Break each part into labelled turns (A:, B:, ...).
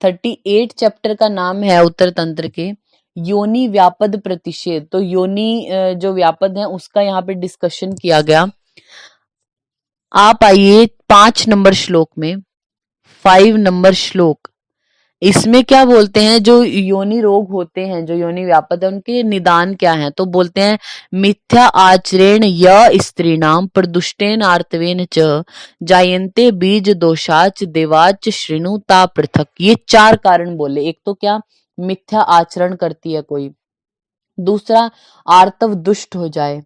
A: 38 chapter का नाम है उत्तर तंत्र के योनि व्यापद प्रतिषेध। तो योनि जो व्यापद है उसका यहाँ पे डिस्कशन किया गया। आप आइए 5 नंबर श्लोक में, 5 नंबर श्लोक। इसमें क्या बोलते हैं, जो योनि रोग होते हैं, जो योनि व्यापद है, उनके निदान क्या है। तो बोलते हैं मिथ्या आचरेण य स्त्रीणाम प्रदुष्टेन आर्तवेन च जायन्ते बीज दोषाच देवाच श्रृणु ता पृथक। ये 4 कारण बोले। एक तो क्या, मिथ्या आचरण करती है कोई, दूसरा आर्तव दुष्ट हो जाए,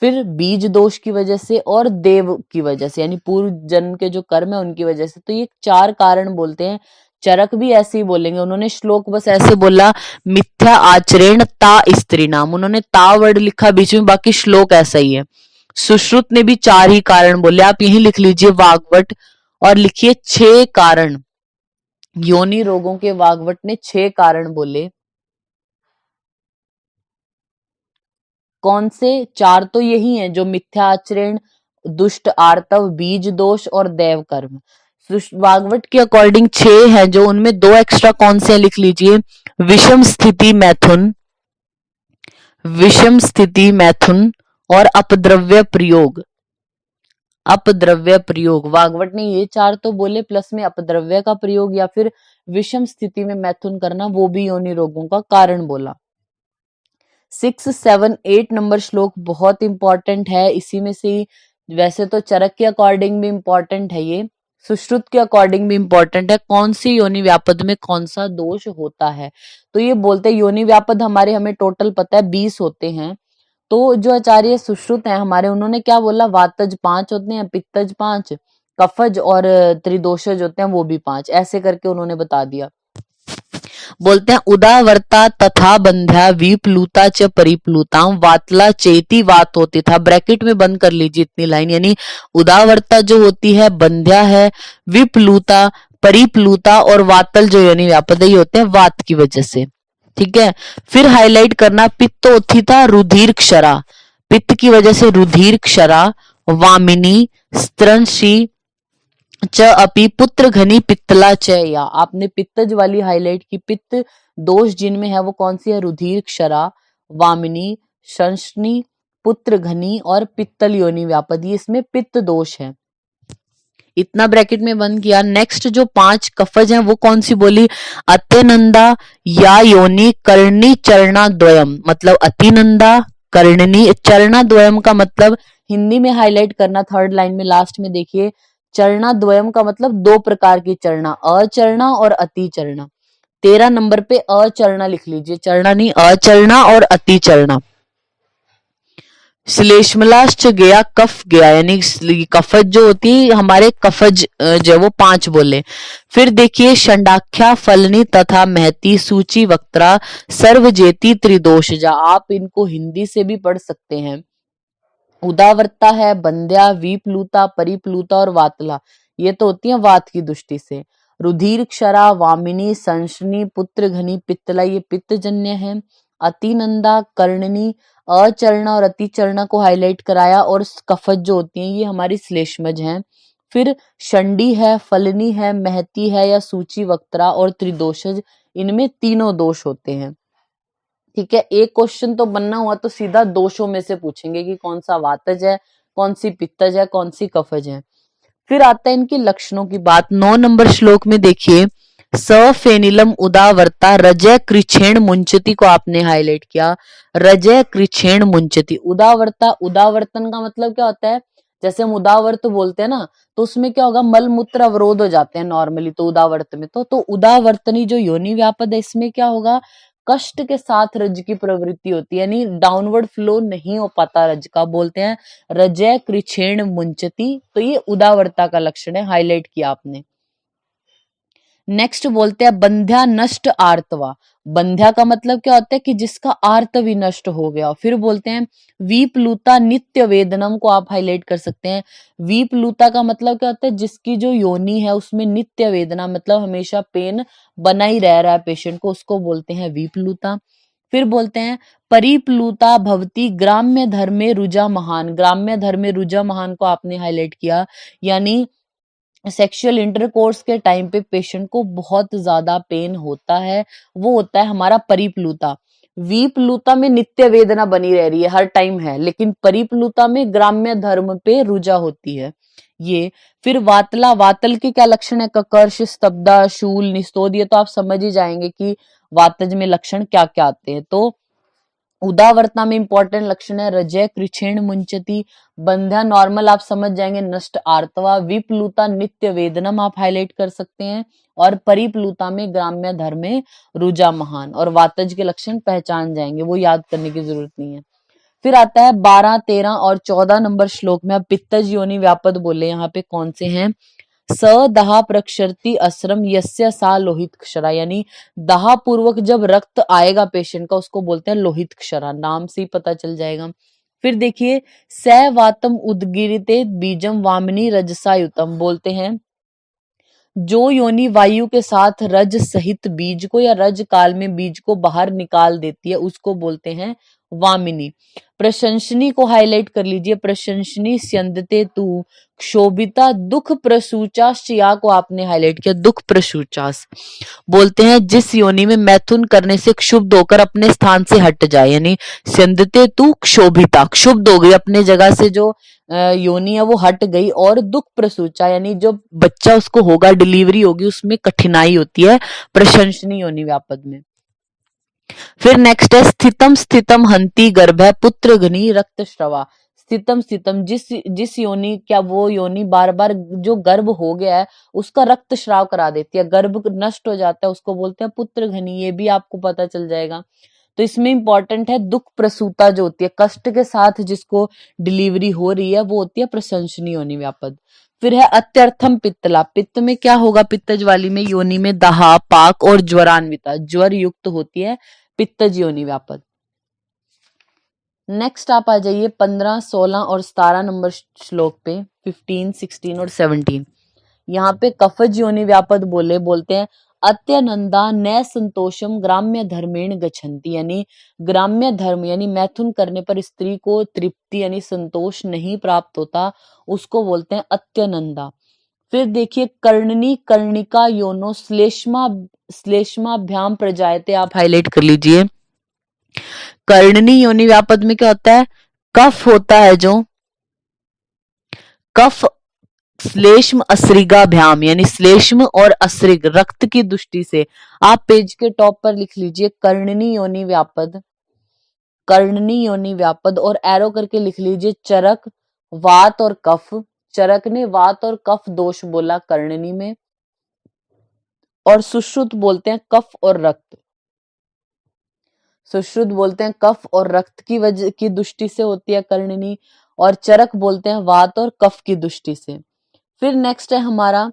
A: फिर बीज दोष की वजह से, और देव की वजह से, यानी पूर्व जन्म के जो कर्म है उनकी वजह से। तो ये 4 कारण बोलते हैं। चरक भी ऐसे ही बोलेंगे, उन्होंने श्लोक बस ऐसे बोला मिथ्या आचरेण ता स्त्री नाम, उन्होंने ता वर्ड लिखा बीच में, बाकी श्लोक ऐसा ही है। सुश्रुत ने भी 4 ही कारण बोले। आप यही लिख लीजिए वाग्वट और लिखिए 6 कारण। योनि रोगों के वाग्वट ने 6 कारण बोले। कौन से? 4 तो यही हैं, जो मिथ्या आचरण, दुष्ट आर्तव, बीज दोष और देव कर्म। वाग्वट के अकॉर्डिंग 6 हैं, जो उनमें 2 एक्स्ट्रा कौन से हैं लिख लीजिए। विषम स्थिति मैथुन, विषम स्थिति मैथुन और अपद्रव्य प्रयोग। अपद्रव्य प्रयोग, वाग्वट ने ये 4 तो बोले, प्लस में अपद्रव्य का प्रयोग या फिर विषम स्थिति में मैथुन करना, वो भी योनि रोगों का कारण बोला। 6, 7, 8 नंबर श्लोक बहुत इंपॉर्टेंट है। इसी में से वैसे तो चरक के अकॉर्डिंग भी इंपॉर्टेंट है, ये सुश्रुत के अकॉर्डिंग भी इंपॉर्टेंट है। कौन सी योनि व्यापद में कौन सा दोष होता है। तो ये बोलते हैं योनि व्यापद हमारे, हमें टोटल पता है 20 होते हैं। तो जो आचार्य सुश्रुत हैं हमारे, उन्होंने क्या बोला, वातज 5 होते हैं, पित्तज 5, कफज और त्रिदोषज होते हैं वो भी 5, ऐसे करके उन्होंने बता दिया। बोलते हैं उदावर्ता तथा बंध्या विप्लुता च परिप्लुताम वातला चेती वात होती था। ब्रैकेट में बंद कर लीजिए इतनी लाइन, यानी उदावर्ता जो होती है, बंध्या है, विप्लुता, परिप्लुता और वातल जो यानी व्यापद ही होते हैं वात की वजह से। ठीक है, फिर हाईलाइट करना पित्तोत्थिता रुधिर क्षरा, पित्त की वजह से रुधिर क्षरा, वामिनी स्त्रंशी च अपि पुत्र घनी पित्तला च या। आपने पित्तज वाली हाईलाइट की, पित्त दोष जिनमें है वो कौन सी है, रुधिर क्षरा, वामिनी, शंशनी, पुत्र घनी और पित्तल योनि व्यापद, ये इसमें पित्त दोष है। इतना ब्रैकेट में बंद किया। नेक्स्ट जो 5 कफज हैं वो कौन सी बोली, अत्यनंदा या योनि कर्णी चरणा द्वयम, मतलब अतिनंदा कर्णनी चरणा द्वयम का मतलब हिंदी में हाईलाइट करना, 3rd लाइन में लास्ट में देखिए, चरणा द्वयम का मतलब 2 प्रकार की चरणा, अचरणा और अतिचरणा। 13 नंबर पे अचरणा लिख लीजिए, चरणा नहीं, अचरणा और अतिचरणा। श्लेष्मलाश्च गया कफ गया, यानी कफज जो होती है हमारे, कफज जो वो 5 बोले। फिर देखिए षंडाख्या फलनी तथा महती सूची वक्त्रा सर्वजेती त्रिदोषजा। आप इनको हिंदी से भी पढ़ सकते हैं। उदावर्ता है, बंध्या, विप्लुता, परिप्लुता और वातला, ये तो होती है वात की दृष्टि से। रुधिर क्षरा, वामिनी, संशनी, पुत्र घनी, पित्तला, ये पित्तजन्य है। अतिनंदा, कर्णनी, अचरणा और अतिचरणा को हाईलाइट कराया, और कफज जो होती हैं ये हमारी श्लेष्मज हैं। फिर शंडी है, फलनी है, महती है या सूची वक्त्रा और त्रिदोषज, इनमें तीनों दोष होते हैं। ठीक है, एक क्वेश्चन तो बनना हुआ तो सीधा दोषों में से पूछेंगे कि कौन सा वातज है, कौन सी पित्तज है, कौन सी कफज है। फिर आता है इनके लक्षणों की बात। 9 नंबर श्लोक में देखिए, सफेनिलम उदावर्ता रजय कृच्छेण मुंचती को आपने हाईलाइट किया। रजय कृच्छेण मुंचती, उदावर्ता, उदावर्तन का मतलब क्या होता है, जैसे हम उदावर्त बोलते हैं ना, तो उसमें क्या होगा, मल मूत्र अवरोध हो जाते हैं नॉर्मली, तो उदावर्त में तो उदावर्तनी जो योनि व्यापद है इसमें क्या होगा, कष्ट के साथ रज की प्रवृत्ति होती है, यानी डाउनवर्ड फ्लो नहीं हो पाता रज का, बोलते हैं रजय कृच्छेण मुंचती। तो ये उदावर्ता का लक्षण है, हाईलाइट किया आपने। नेक्स्ट बोलते हैं बंध्या नष्ट आर्तवा। बंध्या का मतलब क्या होता है कि जिसका आर्त भी नष्ट हो गया। फिर बोलते हैं विप्लुता नित्य वेदनम को आप हाईलाइट कर सकते हैं। विप्लुता का मतलब क्या होता है, जिसकी जो योनि है उसमें नित्य वेदना, मतलब हमेशा पेन बना ही रह रहा है पेशेंट को, उसको बोलते हैं विप्लुता। फिर बोलते हैं परिप्लुता भवती ग्राम्य धर्मे रुजा महान। ग्राम्य धर्मे रुजा महान को आपने हाईलाइट किया, यानी सेक्सुअल इंटरकोर्स के टाइम पे पेशेंट को बहुत ज्यादा पेन होता है, वो होता है हमारा परिप्लुता। विप्लुता में नित्य वेदना बनी रह रही है, हर टाइम है, लेकिन परिप्लुता में ग्राम्य धर्म पे रुजा होती है ये। फिर वातला, वातल के क्या लक्षण है? ककर्ष, स्तब्धा, शूल, निस्तोद। ये तो आप समझ ही जाएंगे कि वातज में लक्षण क्या क्या आते हैं। तो उदावरता में इंपॉर्टेंट लक्षण है रजय, कृच्छेण मुंचती, बंध्या नॉर्मल आप समझ जाएंगे, नष्ट आर्तवा, विप्लुता नित्य वेदनम आप हाईलाइट कर सकते हैं, और परिप्लुता में ग्राम्य धर्म में रुजा महान, और वातज के लक्षण पहचान जाएंगे, वो याद करने की जरूरत नहीं है। फिर आता है 12, 13 और 14 नंबर श्लोक में। अब पित्तज योनि व्यापद बोले यहाँ पे कौन से हैं? स दहा प्रक्षरति असरम यस्य सा लोहित क्षरा, यानी दहा पूर्वक जब रक्त आएगा पेशेंट का उसको बोलते हैं लोहित क्षरा, नाम से ही पता चल जाएगा। फिर देखिए स वातम उदगिरिते बीजम वामिनी रजसायुतम, बोलते हैं जो योनि वायु के साथ रज सहित बीज को या रज काल में बीज को बाहर निकाल देती है उसको बोलते हैं वामिनी। प्रशंसनी को हाईलाइट कर लीजिए, प्रशंसनी स्यंदते तू क्षोभिता दुख प्रसूचास, या को आपने हाईलाइट किया, दुख प्रसूचास बोलते हैं जिस योनि में मैथुन करने से क्षुब्ध होकर अपने स्थान से हट जाए, यानी स्यंदते तू क्षोभिता, क्षुब्ध हो गई अपने जगह से, जो योनि है वो हट गई, और दुख प्रसूचा यानी जो बच्चा उसको होगा, डिलीवरी होगी, उसमें कठिनाई होती है प्रशंसनीय योनि व्यापद में। फिर नेक्स्ट है स्थितम स्थितम हंति गर्भ पुत्र घनी रक्त श्रवा। स्थितम स्थितम जिस योनि, क्या वो योनि बार बार जो गर्भ हो गया है उसका रक्त श्राव करा देती है, गर्भ नष्ट हो जाता है, उसको बोलते हैं पुत्र घनी, ये भी आपको पता चल जाएगा। तो इसमें इंपॉर्टेंट है दुख प्रसूता जो होती है, कष्ट के साथ जिसको डिलीवरी हो रही है वो होती है प्रशंसनीय योनि व्यापद। फिर है अत्यर्थम पित्तला, पित्त में क्या होगा? पित्तज वाली में योनि में दहा, पाक और ज्वरान्विता, ज्वर युक्त होती है पित्तज योनि व्यापद। नेक्स्ट आप आ जाइए 15, 16 और 17 नंबर श्लोक पे, 15, 16 और 17। यहाँ पे कफज योनि व्यापद बोलते हैं अत्यनंदा न संतोषम ग्राम्य धर्मेण गच्छन्ति, यानी ग्राम्य धर्म यानी मैथुन करने पर स्त्री को तृप्ति यानी संतोष नहीं प्राप्त होता, उसको बोलते हैं अत्यनंदा। फिर देखिए कर्णनी कर्णिका योनो श्लेष्मा श्लेष्माभ्याम प्रजायते, आप हाईलाइट कर लीजिए। कर्णनी योनि व्यापद में क्या होता है? कफ होता है, जो कफ श्लेष्म असृगाभ्याम, यानी श्लेष्म और असृग रक्त की दृष्टि से, आप पेज के टॉप पर लिख लीजिए कर्णनी योनि व्यापद, कर्णनी योनि व्यापद, और एरो करके लिख लीजिए चरक, वात और कफ। चरक ने वात और कफ दोष बोला कर्णनी में, और सुश्रुत बोलते हैं कफ और रक्त, सुश्रुत बोलते हैं कफ और रक्त की वजह की दृष्टि से होती है कर्णनी, और चरक बोलते हैं वात और कफ की दृष्टि से। फिर नेक्स्ट है हमारा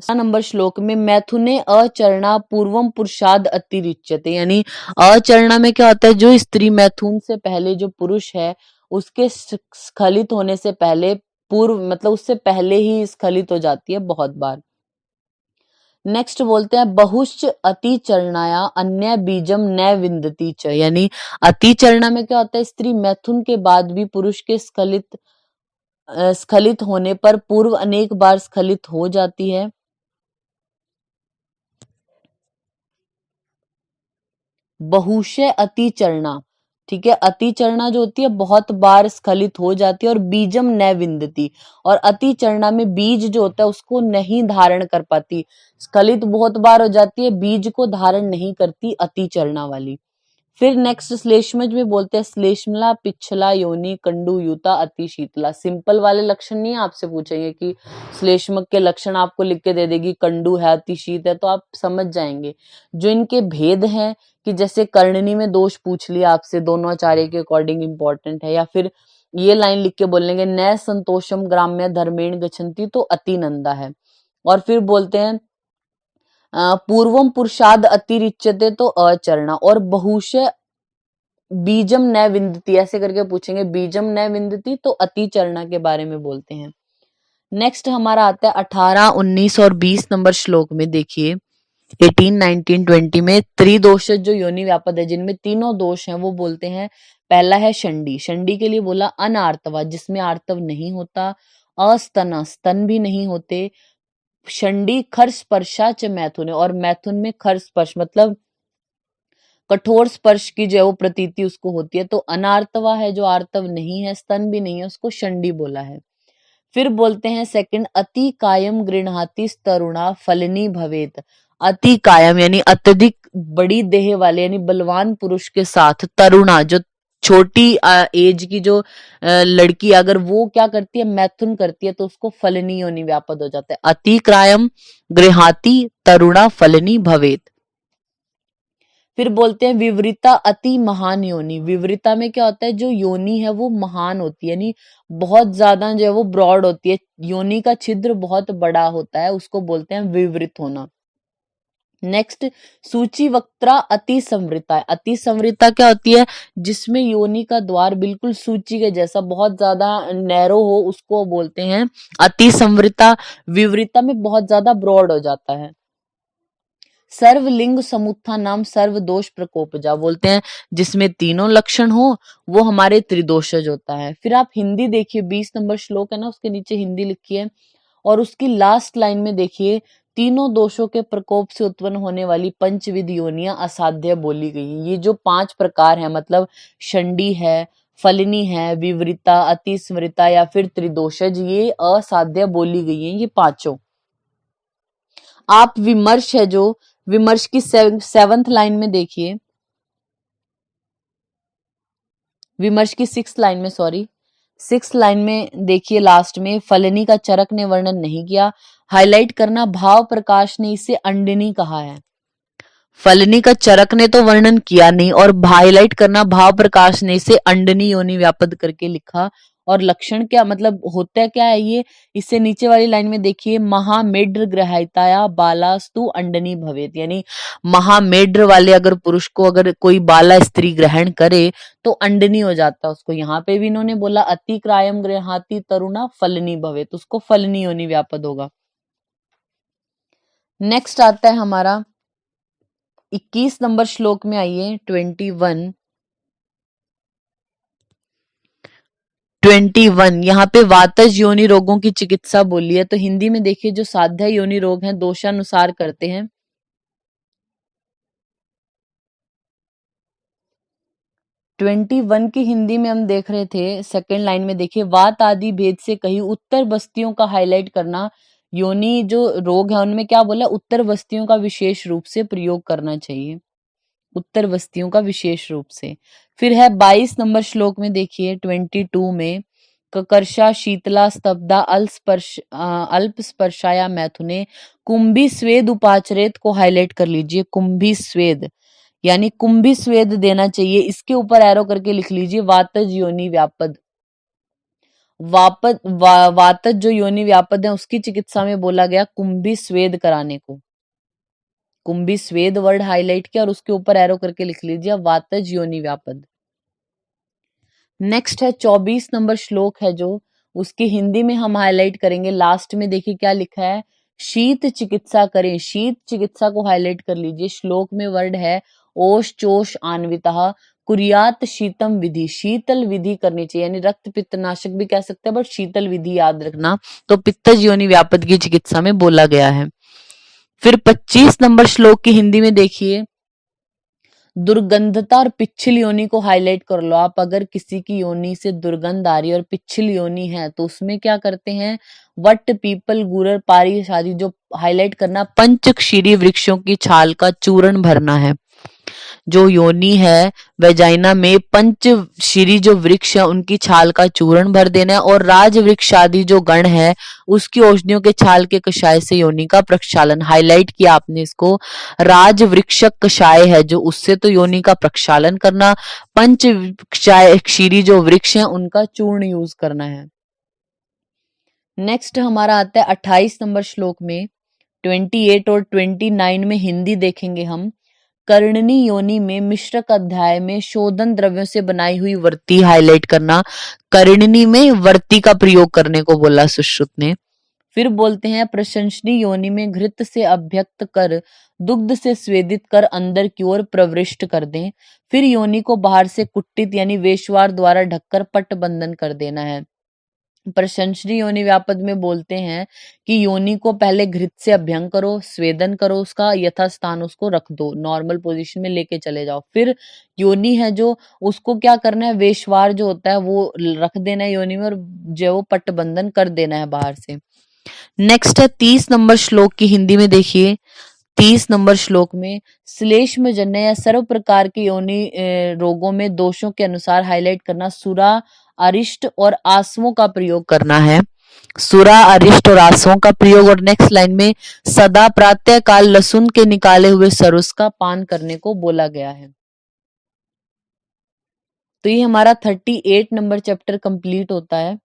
A: नंबर श्लोक में मैथुने अचरणा पूर्वम पुरुषाद अतिरिच्यते, यानी अचरणा में क्या होता है? जो स्त्री मैथुन से पहले जो पुरुष है उसके स्खलित होने से पहले, पूर्व मतलब उससे पहले ही स्खलित हो जाती है बहुत बार। नेक्स्ट बोलते हैं बहुश्च अतिचरणाया अन्य बीजम न विंदती च, यानी अतिचरणा में क्या होता है? स्त्री मैथुन के बाद भी पुरुष के स्खलित होने पर पूर्व अनेक बार स्खलित हो जाती है। बहुशय अतिचरणा, ठीक है, अतिचरणा जो होती है बहुत बार स्खलित हो जाती है, और बीजम न विंदती, और अतिचरणा में बीज जो होता है उसको नहीं धारण कर पाती, स्खलित बहुत बार हो जाती है, बीज को धारण नहीं करती अतिचरणा वाली। फिर नेक्स्ट श्लेष्मज में बोलते हैं श्लेष्मला पिछला योनि कंडुयुता अति शीतला। सिंपल वाले लक्षण नहीं आपसे पूछेंगे कि श्लेष्मक के लक्षण आपको लिख के दे देगी, कंडु है, अति शीत है, तो आप समझ जाएंगे। जो इनके भेद हैं कि जैसे कर्णनी में दोष पूछ लिया आपसे, दोनों आचार्य के अकॉर्डिंग इंपॉर्टेंट है, या फिर ये लाइन लिख के बोलेंगे न संतोषम ग्राम्य धर्मेण गच्छन्ति, तो अति नंदा है। और फिर बोलते हैं पूर्वम पुरुषाद अतिरिच्यते, तो अचरणा, और बहुशय बीजम न विंदती ऐसे करके पूछेंगे, बीजम न विंदती तो अतिचरणा के बारे में बोलते हैं। नेक्स्ट हमारा आता है 18, 19 और 20 नंबर श्लोक में, देखिए 18, 19, 20 में त्रिदोष जो योनि व्यापद है जिनमें तीनों दोष हैं वो बोलते हैं। पहला है शंडी, शंडी के लिए बोला अनार्तवा जिसमें आर्तव नहीं होता, अस्तना, स्तन भी नहीं होते। षंडी खर स्पर्शा च मैथुन, और मैथुन में खर स्पर्श मतलब कठोर स्पर्श की जो है वो प्रतीति उसको होती है। तो अनार्तवा है जो आर्तव नहीं है, स्तन भी नहीं है, उसको षंडी बोला है। फिर बोलते हैं सेकंड, अति कायम गृह्णाति तरुणा फलनी भवेत। अति कायम यानी अत्यधिक बड़ी देह वाले यानी बलवान पुरुष के साथ तरुणा जो छोटी एज की जो लड़की अगर वो क्या करती है, मैथुन करती है, तो उसको फलनी योनि व्यापद हो जाता है। अति कायम गृहाति तरुणा फलनी भवेत। फिर बोलते हैं विवृता अति महान योनि। विवृता में क्या होता है, जो योनि है वो महान होती है यानी बहुत ज्यादा जो है वो ब्रॉड होती है, योनि का छिद्र बहुत बड़ा होता है, उसको बोलते हैं विवृत होना। नेक्स्ट, सूची वक्त्रा अति संवृता है। अति संवृता क्या होती है, जिसमें योनि का द्वार बिल्कुल सूची के जैसा बहुत ज्यादा नैरो हो, उसको बोलते हैं अति संवृता। विवृता में बहुत ज्यादा ब्रॉड हो जाता है। सर्वलिंग समुत्था नाम सर्व दोष प्रकोपजा, बोलते हैं जिसमें तीनों लक्षण हो वो हमारे त्रिदोषज होता है। फिर आप हिंदी देखिए, 20 नंबर श्लोक है ना, उसके नीचे हिंदी लिखी है और उसकी लास्ट लाइन में देखिए, तीनों दोषों के प्रकोप से उत्पन्न होने वाली पंचविध योनियां असाध्य बोली गई हैं। ये जो 5 प्रकार है मतलब षंडी है, फलनी है, विवृता, अतिस्मृता या फिर त्रिदोषज, ये असाध्य बोली गई हैं ये पांचों। आप विमर्श है जो विमर्श की 7th लाइन में देखिए, विमर्श की 6th लाइन में, सॉरी 6th लाइन में देखिए, लास्ट में फलनी का चरक ने वर्णन नहीं किया। हाईलाइट करना, भाव प्रकाश ने इसे अंडनी कहा है। फलनी का चरक ने तो वर्णन किया नहीं, और हाईलाइट करना, भाव प्रकाश ने इसे अंडनी योनि व्यापद करके लिखा। और लक्षण क्या मतलब होता है क्या है ये, इससे नीचे वाली लाइन में देखिए, महामेड्र ग्रहायताया बालास्तु अंडनी भवेत, यानी महामेड्र वाले अगर पुरुष को अगर कोई बाला स्त्री ग्रहण करे तो अंडनी हो जाता है उसको। यहाँ पे भी इन्होंने बोला अति क्रायम गृहाति तरुणा फलनी भवेत, उसको फलनी योनि व्यापद होगा। नेक्स्ट आता है हमारा 21 नंबर श्लोक में, आइए 21 यहाँ पे वातज योनि रोगों की चिकित्सा बोली है। तो हिंदी में देखिए, जो साध्य योनि रोग हैं दोषानुसार करते हैं। 21 की हिंदी में हम देख रहे थे, सेकंड लाइन में देखिए, वात आदि भेद से कही उत्तर बस्तियों का हाईलाइट करना। योनि जो रोग है उनमें क्या बोला, उत्तर बस्तियों का विशेष रूप से प्रयोग करना चाहिए, उत्तर बस्तियों का विशेष रूप से। फिर है 22 नंबर श्लोक में देखिए, 22 में, ककर्षा शीतला स्तब्धा अल्प स्पर्शाया मैथुने कुंभी स्वेद उपाचरेत को हाईलाइट कर लीजिए। कुंभी स्वेद यानी कुंभी स्वेद देना चाहिए, इसके ऊपर एरो करके लिख लीजिए वातज योनि व्यापद। वातज जो योनि व्यापद है उसकी चिकित्सा में बोला गया कुंभी स्वेद कराने को। कुंभी स्वेद वर्ड हाईलाइट किया और उसके ऊपर एरो करके लिख लीजिए वातज योनि व्यापद। नेक्स्ट है 24 नंबर श्लोक है जो, उसकी हिंदी में हम हाईलाइट करेंगे। लास्ट में देखिए क्या लिखा है, शीत चिकित्सा करें, शीत चिकित्सा को हाईलाइट कर लीजिए। श्लोक में वर्ड है ओष चोष आन्विता कुरियात शीतम विधि, शीतल विधि करनी चाहिए, यानी रक्त पित्त नाशक भी कह सकते हैं बट शीतल विधि याद रखना। तो पित्तज योनि व्यापद की चिकित्सा में बोला गया है। फिर 25 नंबर श्लोक की हिंदी में देखिए, दुर्गंधता और पिच्छिल योनि को हाईलाइट कर लो आप। अगर किसी की योनि से दुर्गंध आ रही है और पिच्छिल योनि है तो उसमें क्या करते हैं, वट पीपल गुरर पारिश आदि, जो हाईलाइट करना, पंचक्षीरी वृक्षों की छाल का चूर्ण भरना है। जो योनि है वेजाइना में पंचशीरी जो वृक्ष है उनकी छाल का चूर्ण भर देना है, और राज वृक्ष आदि जो गण है उसकी औषधियों के छाल के कषाय से योनि का प्रक्षालन। हाईलाइट किया आपने इसको, राज वृक्षक कषाय है जो, उससे तो योनि का प्रक्षालन करना, पंच क्षीरी जो वृक्ष है उनका चूर्ण यूज करना है। नेक्स्ट हमारा आता है 28 नंबर श्लोक में, 28 और 29 में हिंदी देखेंगे हम। कर्णनी योनि में मिश्रक अध्याय में शोधन द्रव्यों से बनाई हुई वर्ती हाईलाइट करना। कर्णनी में वर्ती का प्रयोग करने को बोला सुश्रुत ने। फिर बोलते हैं प्रशंसनी योनि में घृत से अभ्यक्त कर दुग्ध से स्वेदित कर अंदर की ओर प्रविष्ट कर दें। फिर योनि को बाहर से कुट्टित यानी वेश्वार द्वारा ढककर पट बंधन कर देना है। प्रशंसनीय योनि व्यापद में बोलते हैं कि योनि को पहले घृत से अभ्यंग करो, स्वेदन करो, उसका यथास्थान उसको रख दो, नॉर्मल पोजीशन में लेके चले जाओ। फिर योनि है जो उसको क्या करना है, वेशवार जो होता है वो रख देना है योनि में और जो वो पट्टबंधन कर देना है बाहर से। नेक्स्ट है 30 नंबर श्लोक की हिंदी में देखिए। 30 नंबर श्लोक में श्लेष्म जन्य या सर्व प्रकार के योनि रोगों में दोषों के अनुसार हाईलाइट करना, सुरा, अरिष्ट और आसवों का प्रयोग करना है। सुरा, अरिष्ट और आसवों का प्रयोग। और नेक्स्ट लाइन में सदा प्रातः काल लहसुन के निकाले हुए सरस का पान करने को बोला गया है। तो ये हमारा 38 नंबर चैप्टर कंप्लीट होता है।